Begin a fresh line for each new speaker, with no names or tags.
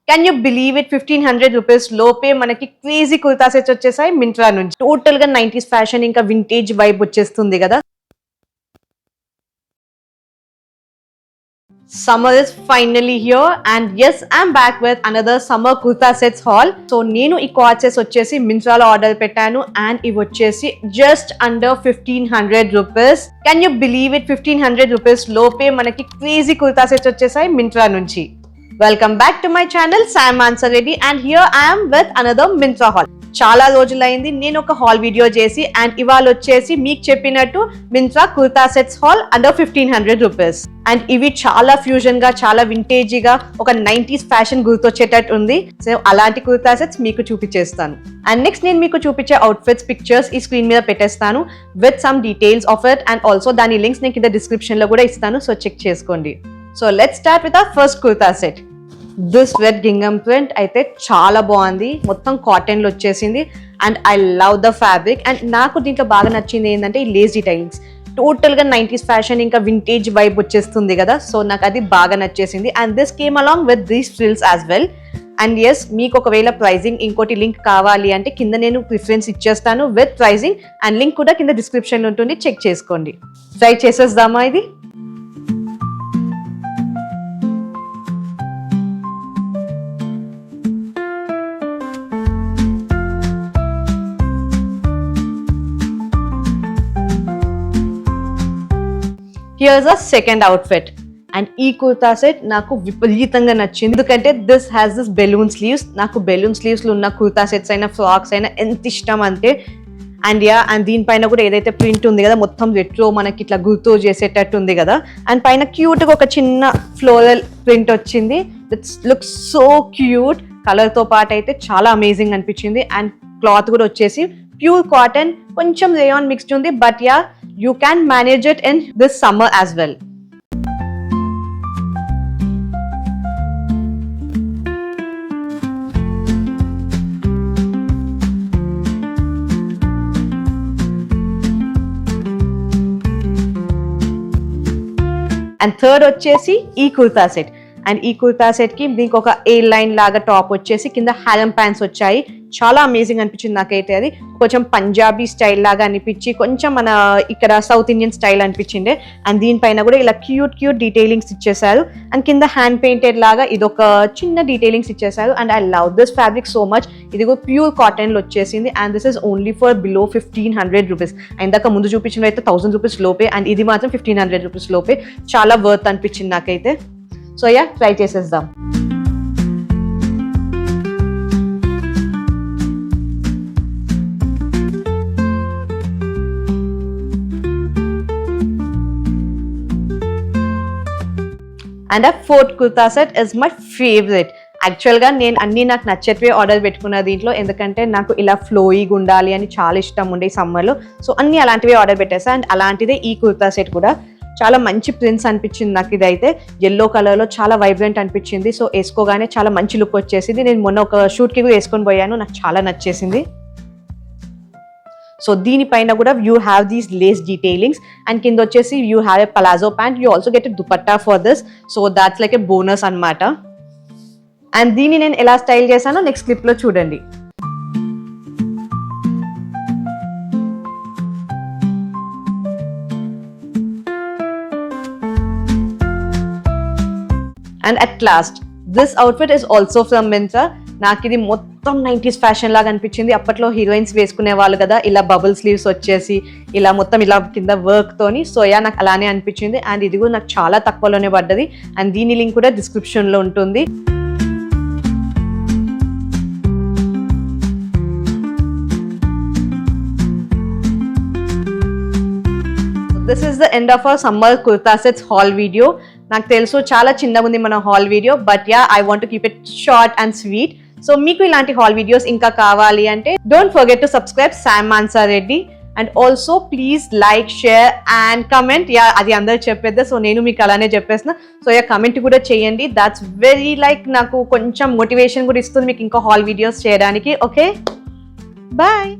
Can you believe it 1500 rupees లోపే మనకి crazy kurta sets వచ్చేసాయి మింత్రా నుంచి. టోటల్ గా 90s ఫ్యాషన్ ఇంకా వింటేజ్ వైబ్ వచ్చేస్తుంది కదా. Summer is finally here and yes, I'm back with another summer kurta sets haul. So నేను ఈ quad sets వచ్చేసి మింత్రాలో ఆర్డర్ పెట్టాను and ఇవి వచ్చేసి just under 1500 rupees. Can you believe it? 1500 rupees లోపే మనకి క్రేజీ కుర్తా సెట్స్ వచ్చేసాయి మింత్రా నుంచి. Welcome back to my channel Sam Answer Reddy and here I am with another Myntra haul. చాలా రోజులైంది నేను ఒక హాల్ వీడియో చేసి అండ్ ఇవాళ వచ్చేసి మీకు చెప్పినట్టు Myntra kurta sets hall under 1500 rupees. And ఇవి చాలా ఫ్యూజన్ గా చాలా వింటేజీగా ఒక 90s ఫ్యాషన్ గుర్తొచ్చేటట్టు ఉంది. సో అలాంటి కుర్తా సెట్స్ మీకు చూపించేస్తాను. అండ్ నెక్స్ట్ నేను మీకు చూపించే అవుట్ఫిట్స్ పిక్చర్స్ ఈ స్క్రీన్ మీద పెట్టేస్తాను with some details of it and also దాని లింక్స్ నేను కింద డిస్క్రిప్షన్ లో కూడా ఇస్తాను. సో చెక్ చేసుకోండి. So let's start with our first kurta set. This red గింగమ్ ప్రింట్ అయితే చాలా బాగుంది, మొత్తం కాటన్ లో వచ్చేసింది and I love the fabric. And నాకు దీంట్లో బాగా నచ్చింది ఏంటంటే ఈ లేస్ డీటెయిలింగ్స్. టోటల్ గా 90s ఫ్యాషన్ ఇంకా వింటేజ్ వైబ్ వచ్చేస్తుంది కదా, సో నాకు అది బాగా నచ్చేసింది. And this came along with these frills as well. And yes, మీకు ఒకవేళ ప్రైజింగ్ ఇంకోటి లింక్ కావాలి అంటే కింద నేను ప్రిఫరెన్స్ ఇచ్చేస్తాను విత్ ప్రైజింగ్ అండ్ లింక్ కూడా కింద డిస్క్రిప్షన్ లో ఉంటుంది, చెక్ చేసుకోండి. ట్రై చేసేద్దామా ఇది? Here's a second outfit and ఈ కుర్తా సెట్ నాకు విపరీతంగా నచ్చింది ఎందుకంటే this has this balloon sleeves. నాకు బెలూన్ స్లీవ్స్ లో ఉన్న కుర్తా సెట్స్ అయినా ఫ్రాక్స్ అయినా ఎంత ఇష్టం అంటే. అండ్ అండ్ దీనిపైన కూడా ఏదైతే ప్రింట్ ఉంది కదా మొత్తం రెట్రో మనకి ఇట్లా గుర్తు చేసేటట్టు ఉంది కదా. అండ్ పైన క్యూట్ గా ఒక చిన్న ఫ్లోరల్ ప్రింట్ వచ్చింది. It's looks so cute. Colour తో పాటు అయితే చాలా అమేజింగ్ అనిపించింది. అండ్ క్లాత్ కూడా వచ్చేసి ప్యూర్ కాటన్, కొంచెం రేయాన్ మిక్స్డ్ ఉంది. But you can manage it in this summer as well. And third వచ్చేసి ఈ కుర్తా సెట్. అండ్ ఈ కుర్తా సెట్ కి దీనికి ఒక ఏ లైన్ లాగా టాప్ వచ్చేసి కింద హారం ప్యాంట్స్ వచ్చాయి. చాలా అమేజింగ్ అనిపించింది నాకైతే. అది కొంచెం పంజాబీ స్టైల్ లాగా అనిపించి కొంచెం మన ఇక్కడ సౌత్ ఇండియన్ స్టైల్ అనిపించింది. అండ్ దీనిపైన కూడా ఇలా క్యూట్ డీటెయిలింగ్స్ ఇచ్చేసారు. అండ్ కింద హ్యాండ్ పెయింటెడ్ లాగా ఇది ఒక చిన్న డీటెయిలింగ్స్ ఇచ్చేసారు. And I love this fabric so much. ఇది కూడా ప్యూర్ కాటన్ లో వచ్చేసింది. And this is only for below 1500 rupees. ఇందాక ముందు చూపించిన అయితే 1000 రూపీస్ లోపే అండ్ ఇది మాత్రం 1500 రూపీస్ లోపే. చాలా వర్త్ అనిపించింది నాకైతే. సో ట్రై చేసేద్దాం. అండ్ ఆ fourth kurta set is my favourite. యాక్చువల్గా నేను అన్ని నాకు నచ్చేటివే ఆర్డర్ పెట్టుకున్న దీంట్లో, ఎందుకంటే నాకు ఇలా ఫ్లోయిగా ఉండాలి అని చాలా ఇష్టం ఉండే ఈ సమ్మర్లో. సో అన్ని అలాంటివే ఆర్డర్ పెట్టేసా. అండ్ అలాంటిదే ఈ కుర్తా సెట్ కూడా. చాలా మంచి ప్రింట్స్ అనిపించింది నాకు. ఇది అయితే ఎల్లో కలర్లో చాలా వైబ్రెంట్ అనిపించింది. సో వేసుకోగానే చాలా మంచి లుక్ వచ్చేసింది. నేను మొన్న ఒక షూట్కి కూడా వేసుకొని పోయాను, నాకు చాలా నచ్చేసింది. సో దీనిపైన కూడా you have these lace detailings and కింద వచ్చేసి you have a palazzo pant. You also get a dupatta for this. So that's like a bonus అన్నమాట. అండ్ దీన్ని నేను ఎలా స్టైల్ చేశానో నెక్స్ట్ క్లిప్ లో చూడండి. And at last, this outfit is also from Myntra. నాకు ఇది మొత్తం 90s ఫ్యాషన్ లాగా అనిపించింది. అప్పట్లో హీరోయిన్స్ వేసుకునే వాళ్ళు కదా, ఇలా బబుల్ స్లీవ్స్ వచ్చేసి ఇలా మొత్తం ఇలా కింద వర్క్ తోని. సో నాకు అలానే అనిపించింది. అండ్ ఇది కూడా నాకు చాలా తక్కువలోనే పడ్డది. అండ్ దీని లింక్ కూడా డిస్క్రిప్షన్ లో ఉంటుంది. This is the end of our summer kurta sets haul video. నాకు తెలుసు చాలా చిన్నగా ఉంది మన haul video, but I want to keep it short and sweet. So మీకు ఇలాంటి హాల్ వీడియోస్ ఇంకా కావాలి అంటే don't forget to subscribe Sam Answer Reddy. And also please like, share and comment. అది అందరు చెప్పేద్దా, సో నేను మీకు అలానే చెప్పేస్తున్నా. సో కమెంట్ కూడా చేయండి. దాట్స్ వెరీ లైక్ నాకు కొంచెం మోటివేషన్ కూడా ఇస్తుంది మీకు ఇంకా హాల్ వీడియోస్ చేయడానికి. Okay, bye.